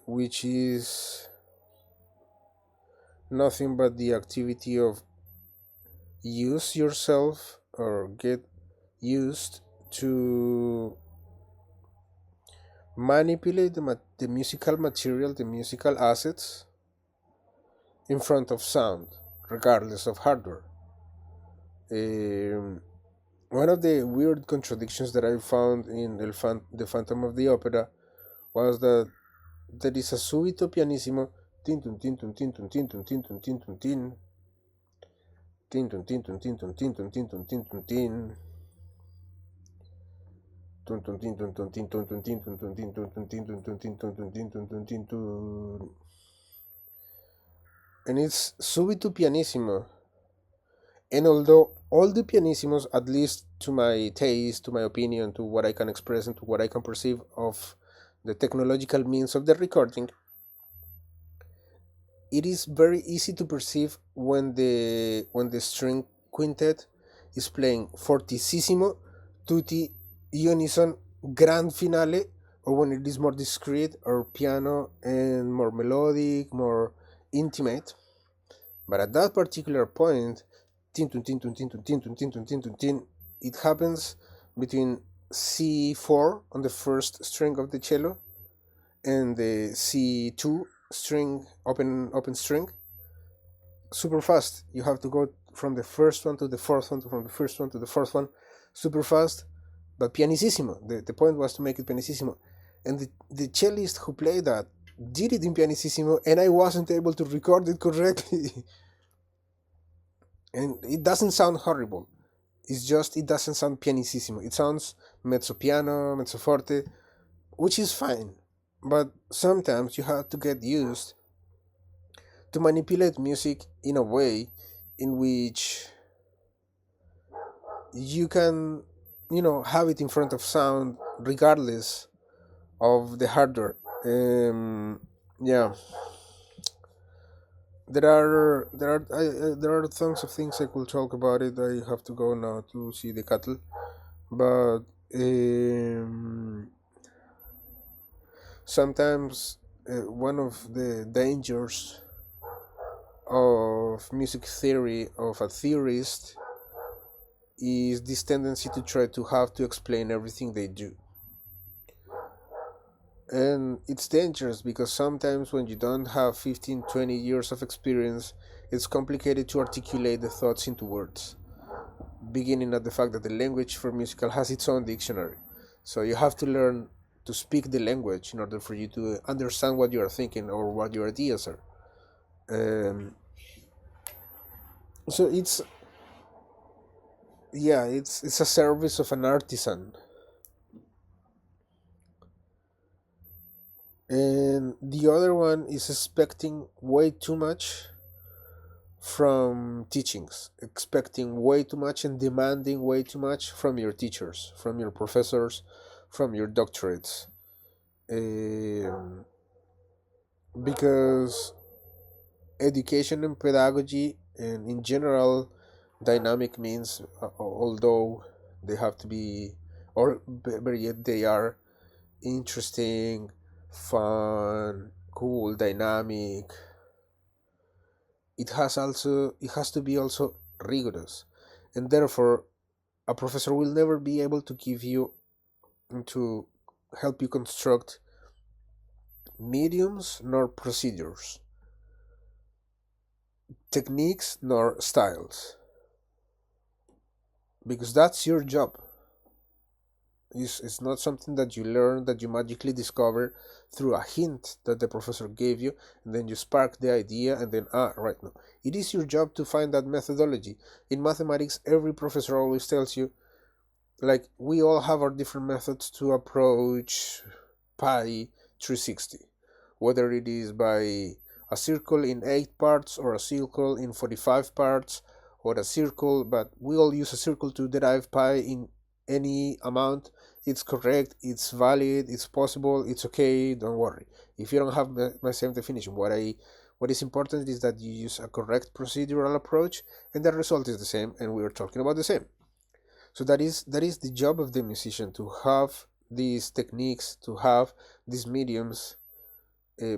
which is nothing but the activity of use yourself or get used to manipulate the musical material, the musical assets in front of sound, regardless of hardware. Um, One of the weird contradictions that I found in The Phantom of the Opera was that there is a subito pianissimo tin tun tin tun tin tun tin tun tin tun tin tun tin tin tun tin tun tin tun tin tun tin tun tin tun tin tun tun tin tun tun tin tun tun tin tun tun tin tun tun tin tun tun tin tun tun tin tun tun tin tun, and it's subito pianissimo. And although all the pianissimos, at least to my taste, to my opinion, to what I can express and to what I can perceive of the technological means of the recording, it is very easy to perceive when the string quintet is playing fortissimo, tutti, unison, grand finale, or when it is more discreet or piano and more melodic, more intimate. But at that particular point, tin tun tin tun tin tun tin tun tin tun tin tun tin, it happens between C4 on the first string of the cello and the C2 string, open string, super fast. You have to go from the first one to the fourth one, from the first one to the fourth one, super fast, but pianissimo. The point was to make it pianissimo. And the cellist who played that did it in pianissimo, and I wasn't able to record it correctly. And it doesn't sound horrible. It's just it doesn't sound pianissimo. It sounds mezzo piano, mezzo forte, which is fine. But sometimes you have to get used to manipulate music in a way in which you can, have it in front of sound regardless of the hardware. Yeah, there are tons of things I could talk about it. I have to go now to see the cattle, but sometimes one of the dangers of music theory of a theorist is this tendency to try to have to explain everything they do. And it's dangerous because sometimes when you don't have 15, 20 years of experience, it's complicated to articulate the thoughts into words, beginning at the fact that the language for musical has its own dictionary. So you have to learn to speak the language in order for you to understand what you are thinking or what your ideas are. Um, so it's a service of an artisan. And the other one is expecting way too much from teachings, expecting way too much and demanding way too much from your teachers, from your professors, from your doctorates. Um, because education and pedagogy, and in general, dynamic means, although they have to be, or better yet, they are interesting, fun, cool, dynamic. It has to be also rigorous, and therefore a professor will never be able to give you to help you construct mediums nor procedures, techniques nor styles, because that's your job. It's not something that you learn, that you magically discover through a hint that the professor gave you, and then you spark the idea, and then, right now. It is your job to find that methodology. In mathematics, every professor always tells you, like, we all have our different methods to approach pi 360, whether it is by a circle in 8 parts or a circle in 45 parts or a circle, but we all use a circle to derive pi in any amount. It's correct, it's valid, it's possible, it's okay, don't worry. If you don't have my same definition, what is important is that you use a correct procedural approach and the result is the same, and we're talking about the same. So that is the job of the musician, to have these techniques, to have these mediums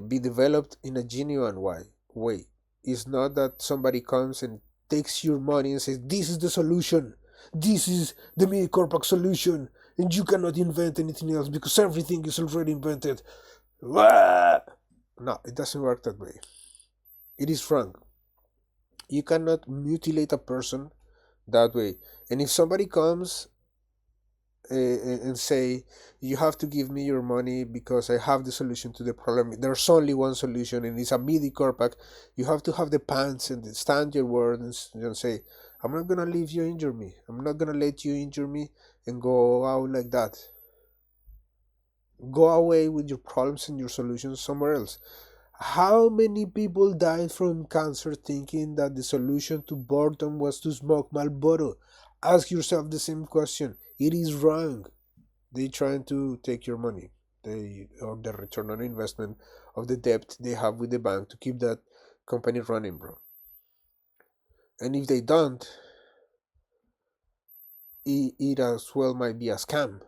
be developed in a genuine way. It's not that somebody comes and takes your money and says, "This is the solution. This is the MIDI corpac solution, and you cannot invent anything else because everything is already invented." No, it doesn't work that way. It is wrong. You cannot mutilate a person that way. And if somebody comes and say, "You have to give me your money because I have the solution to the problem," there's only one solution and it's a MIDI core pack, you have to have the pants and stand your word and say, "I'm not gonna leave you injure me. I'm not gonna let you injure me and go out like that. Go away with your problems and your solutions somewhere else." How many people died from cancer thinking that the solution to boredom was to smoke Marlboro? Ask yourself the same question. It is wrong. They trying to take your money. They, or the return on investment of the debt they have with the bank to keep that company running, bro. And if they don't, it as well might be a scam.